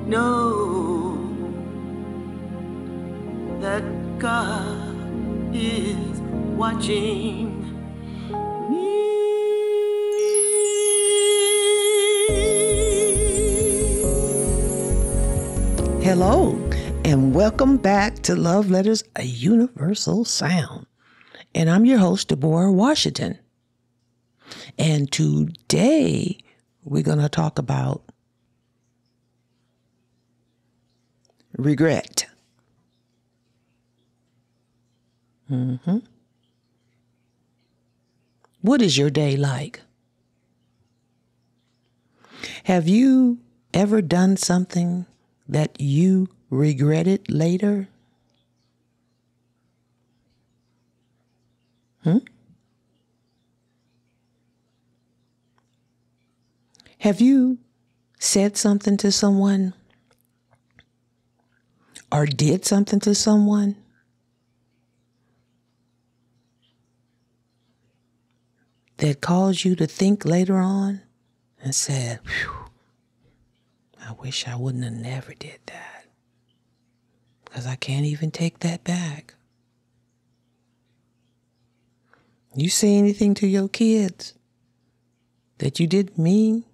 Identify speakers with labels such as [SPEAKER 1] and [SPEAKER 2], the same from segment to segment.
[SPEAKER 1] Know that God is watching me.
[SPEAKER 2] Hello, and welcome back to Love Letters, a Universal Sound. And I'm your host, Deborah Washington. And today, we're going to talk about regret. What is your day like? Have you ever done something that you regretted later? Have you said something to someone or did something to someone that caused you to think later on and said, "Phew, I wish I wouldn't have never did that, because I can't even take that back"? You say anything to your kids that you didn't mean?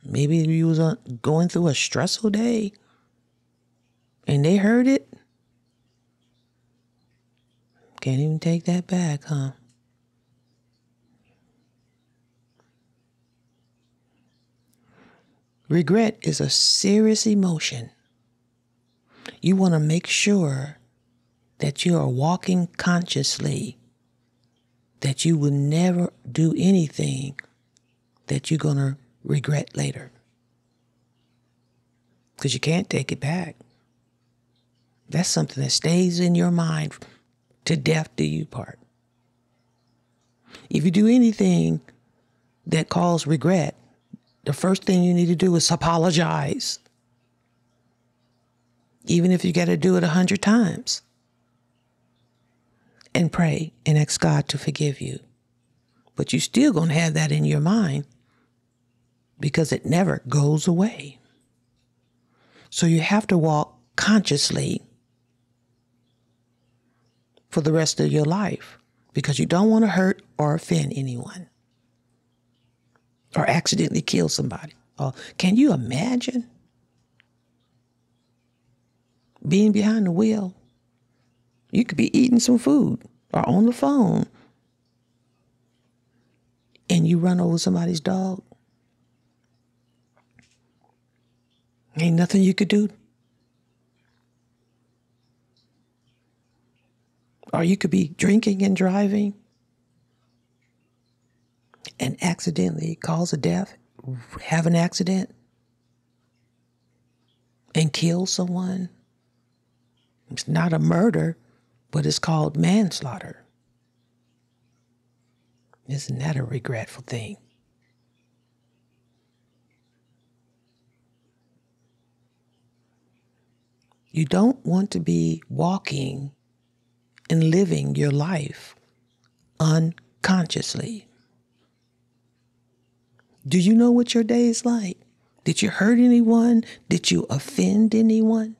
[SPEAKER 2] Maybe you was going through a stressful day and they heard it? Can't even take that back, huh? Regret is a serious emotion. You want to make sure that you are walking consciously, that you will never do anything that you're going to regret later. Because you can't take it back. That's something that stays in your mind to death do you part. If you do anything that causes regret, the first thing you need to do is apologize. Even if you got to do it 100 times. And pray and ask God to forgive you. But you're still going to have that in your mind because it never goes away. So you have to walk consciously for the rest of your life because you don't want to hurt or offend anyone or accidentally kill somebody. Can you imagine being behind the wheel? You could be eating some food or on the phone and you run over somebody's dog. Ain't nothing you could do. Or you could be drinking and driving and accidentally cause a death, have an accident, and kill someone. It's not a murder, but it's called manslaughter. Isn't that a regretful thing? You don't want to be walking and living your life unconsciously. Do you know what your day is like? Did you hurt anyone? Did you offend anyone?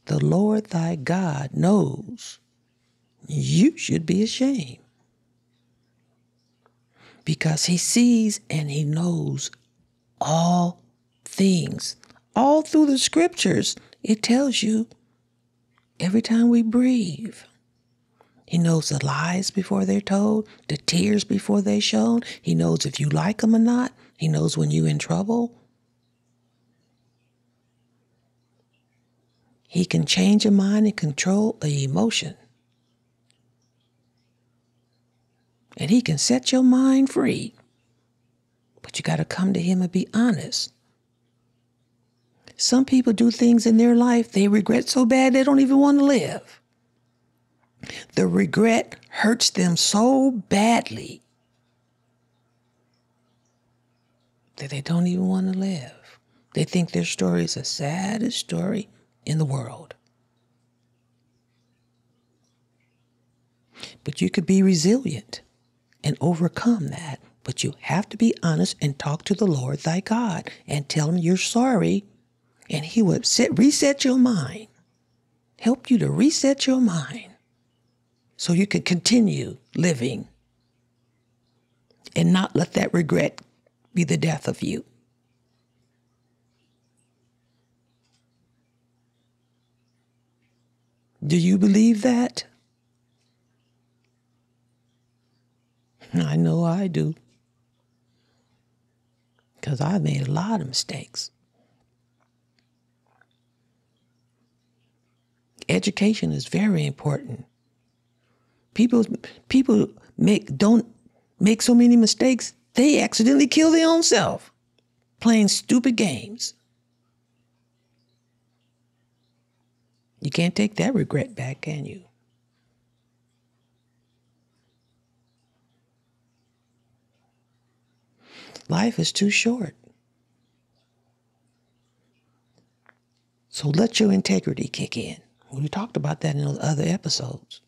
[SPEAKER 2] The Lord thy God knows you should be ashamed because he sees and he knows all things. All through the scriptures, it tells you every time we breathe. He knows the lies before they're told, the tears before they're shown. He knows if you like them or not. He knows when you're in trouble. He can change your mind and control an emotion. And he can set your mind free. But you got to come to him and be honest. Some people do things in their life they regret so bad they don't even want to live. The regret hurts them so badly that they don't even want to live. They think their story is the saddest story in the world. But you could be resilient and overcome that But you have to be honest and talk to the Lord thy God and tell him you're sorry. And he would reset your mind, help you to reset your mind so you can continue living and not let that regret be the death of you. Do you believe that? I know I do. Because I made a lot of mistakes. Education is very important. People don't make so many mistakes, they accidentally kill their own self playing stupid games. You can't take that regret back, can you? Life is too short. So let your integrity kick in. We talked about that in those other episodes.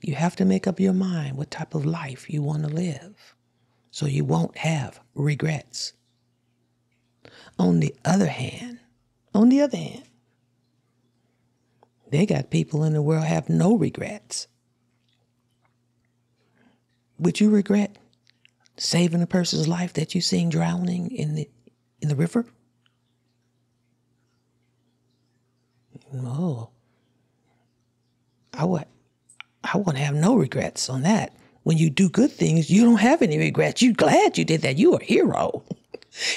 [SPEAKER 2] You have to make up your mind what type of life you want to live so you won't have regrets. On the other hand, they got people in the world have no regrets. Would you regret saving a person's life that you seen drowning in the river? No. I want to have no regrets on that. When you do good things, you don't have any regrets. You're glad you did that. You're a hero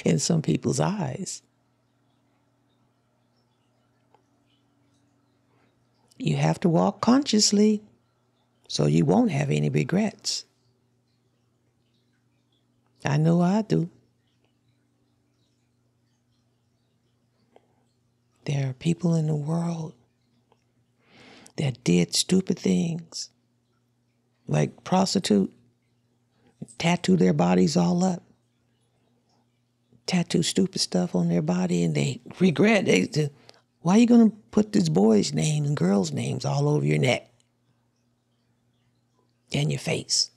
[SPEAKER 2] in some people's eyes. You have to walk consciously so you won't have any regrets. I know I do. There are people in the world that did stupid things, like prostitute, tattoo their bodies all up, tattoo stupid stuff on their body, and they regret. Why are you going to put this boy's name and girls' names all over your neck and your face?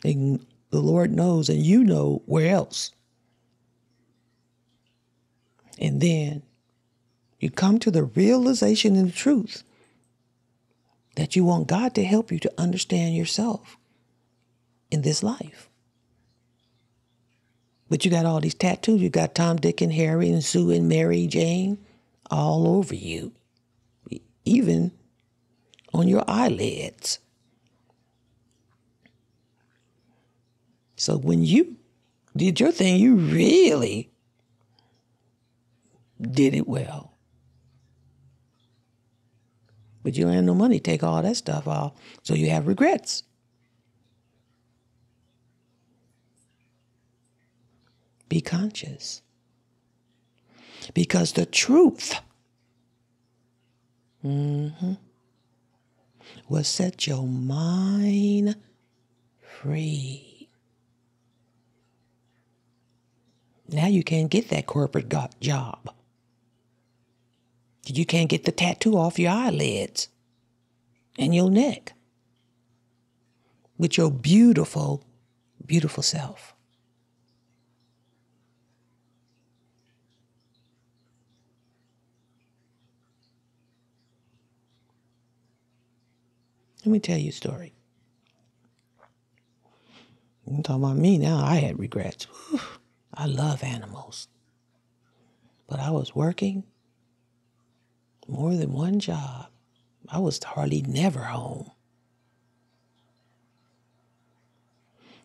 [SPEAKER 2] And the Lord knows, and you know where else. And then you come to the realization and the truth that you want God to help you to understand yourself in this life. But you got all these tattoos. You got Tom, Dick, and Harry, and Sue, and Mary, Jane all over you, even on your eyelids. So when you did your thing, you really did it well. But you don't have no money to take all that stuff off, so you have regrets. Be conscious. Because the truth will set your mind free. Now you can't get that corporate job. You can't get the tattoo off your eyelids and your neck with your beautiful, beautiful self. Let me tell you a story. You're talking about me now. I had regrets. Whew. I love animals. But I was working more than one job. I was hardly never home.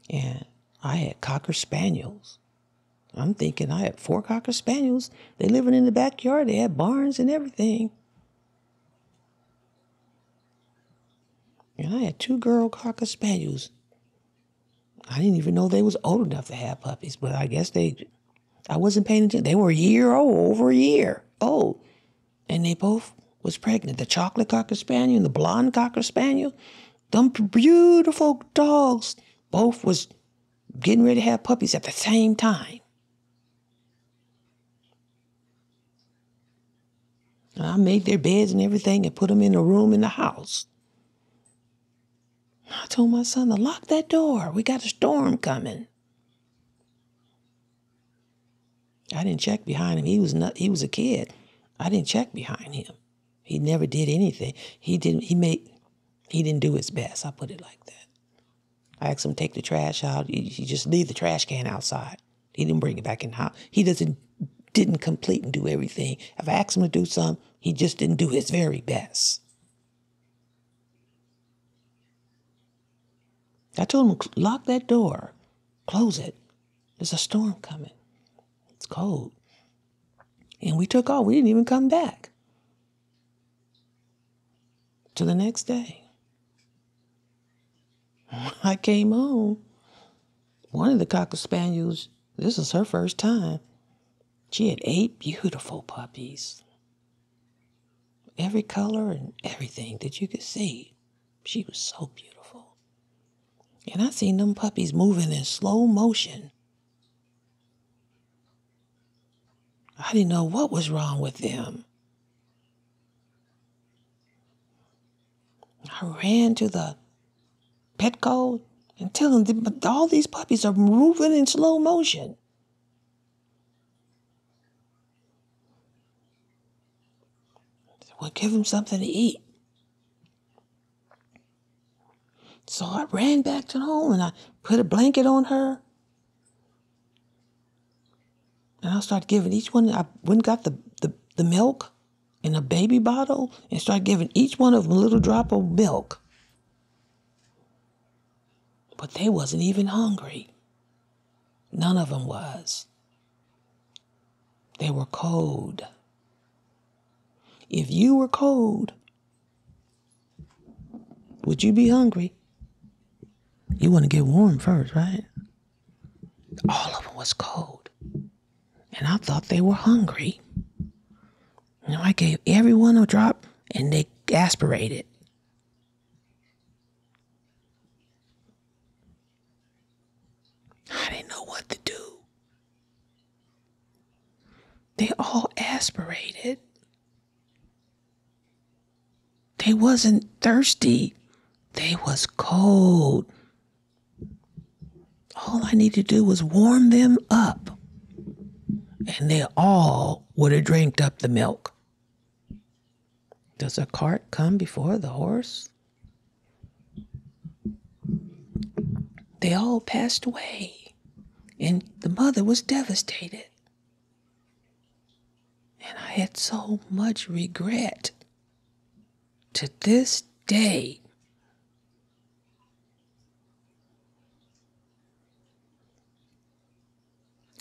[SPEAKER 2] And I had Cocker Spaniels. I'm thinking I had 4 Cocker Spaniels. They living in the backyard. They had barns and everything. And I had 2 girl Cocker Spaniels. I didn't even know they was old enough to have puppies, but I guess I wasn't paying attention. They were a year old, over a year old. And they both was pregnant. The chocolate Cocker Spaniel and the blonde Cocker Spaniel. Them beautiful dogs both was getting ready to have puppies at the same time. And I made their beds and everything and put them in a room in the house. I told my son to lock that door. We got a storm coming. I didn't check behind him. He was a kid. I didn't check behind him. He never did anything. He didn't do his best. I put it like that. I asked him to take the trash out. He just leave the trash can outside. He didn't bring it back in the house. He didn't complete and do everything. If I asked him to do something, he just didn't do his very best. I told him, lock that door. Close it. There's a storm coming. It's cold. And we took off. We didn't even come back till the next day. When I came home, one of the Cocker Spaniels, this was her first time. She had 8 beautiful puppies. Every color and everything that you could see. She was so beautiful. And I seen them puppies moving in slow motion. I didn't know what was wrong with them. I ran to the Petco and tell them all these puppies are moving in slow motion. Well, give them something to eat. So I ran back to home and I put a blanket on her. And I started giving each one, I went and got the milk in a baby bottle and started giving each one of them a little drop of milk. But they wasn't even hungry. None of them was. They were cold. If you were cold, would you be hungry? You want to get warm first, right? All of them was cold. And I thought they were hungry. You know, I gave everyone a drop and they aspirated. I didn't know what to do. They all aspirated. They wasn't thirsty. They was cold. All I needed to do was warm them up. And they all would have drank up the milk. Does a cart come before the horse? They all passed away. And the mother was devastated. And I had so much regret. To this day,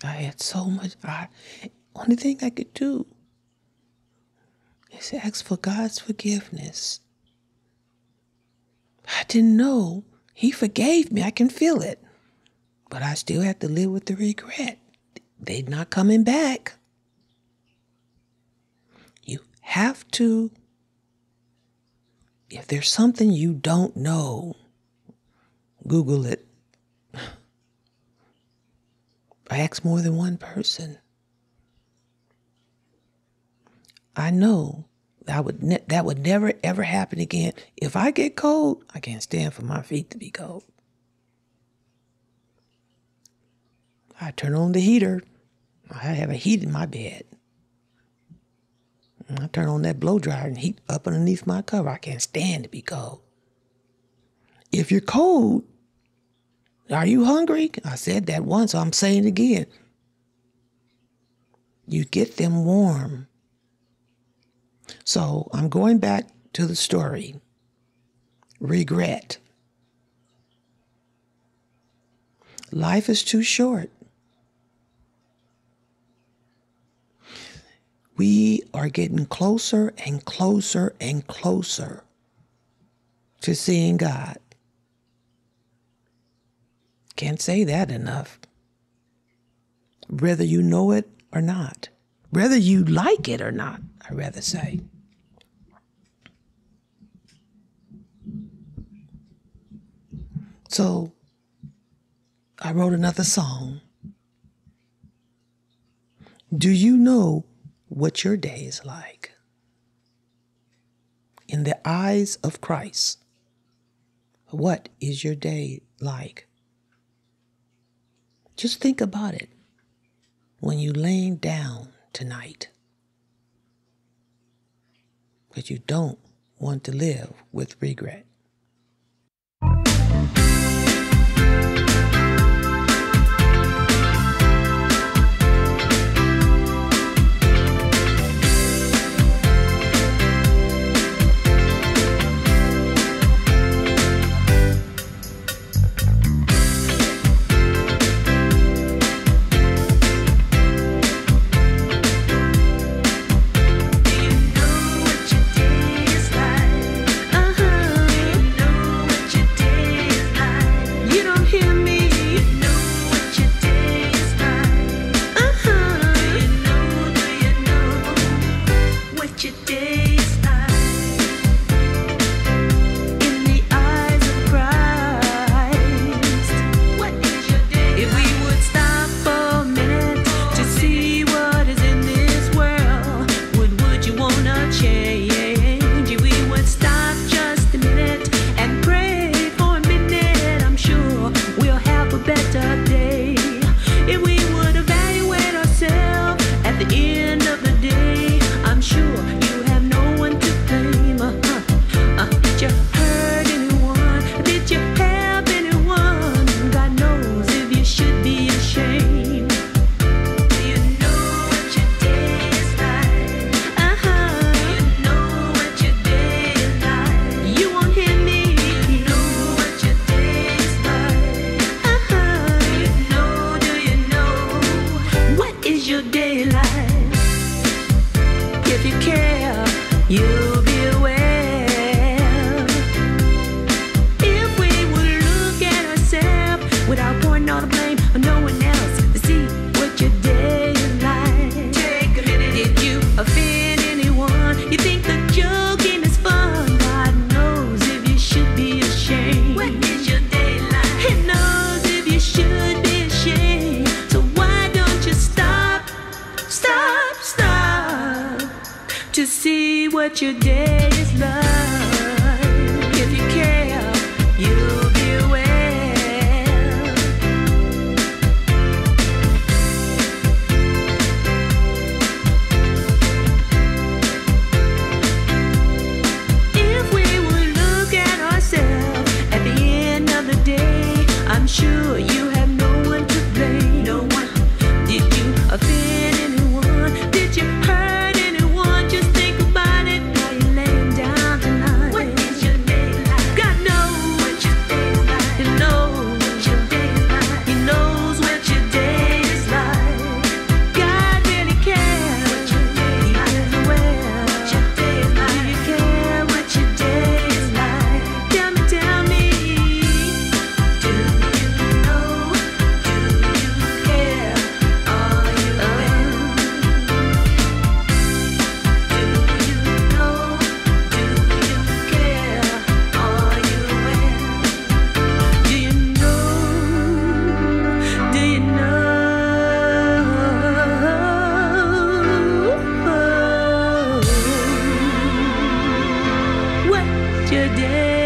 [SPEAKER 2] I had so much. Only thing I could do is ask for God's forgiveness. I didn't know. He forgave me. I can feel it. But I still have to live with the regret. They're not coming back. You have to. If there's something you don't know, Google it. I asked more than one person. I know that would never, ever happen again. If I get cold, I can't stand for my feet to be cold. I turn on the heater. I have a heat in my bed. I turn on that blow dryer and heat up underneath my cover. I can't stand to be cold. If you're cold, are you hungry? I said that once, so I'm saying it again. You get them warm. So I'm going back to the story. Regret. Life is too short. We are getting closer and closer and closer to seeing God. Can't say that enough. Whether you know it or not. Whether you like it or not, I'd rather say. So I wrote another song. Do you know what your day is like? in the eyes of Christ. What is your day like? Just think about it when you laying down tonight. Because you don't want to live with regret. You'll be aware. If we would look at ourselves without pointing all the blame on no one else, to see what your day is like. Take a minute. Did you offend anyone? You think the joking is fun? God knows if you should be ashamed. What is your day like? He knows if you should be ashamed. So why don't you stop to see what your day is like? If you care, you'll be aware. If we would look at ourselves at the end of the day, I'm sure you have no one to blame. No one. Did you offend anyone? Did you hurt anyone? Just think about it while you're laying down tonight. What is your day like? God knows what your day is like. He knows what your day is like. He knows what your day is like. God really cares what your day is like. He is aware what your day is like. Do you care what your day is like? Tell me. Do you know? Do you care? Are you aware? Do you know? Do you care? Are you aware? Do you know? Do you know what your day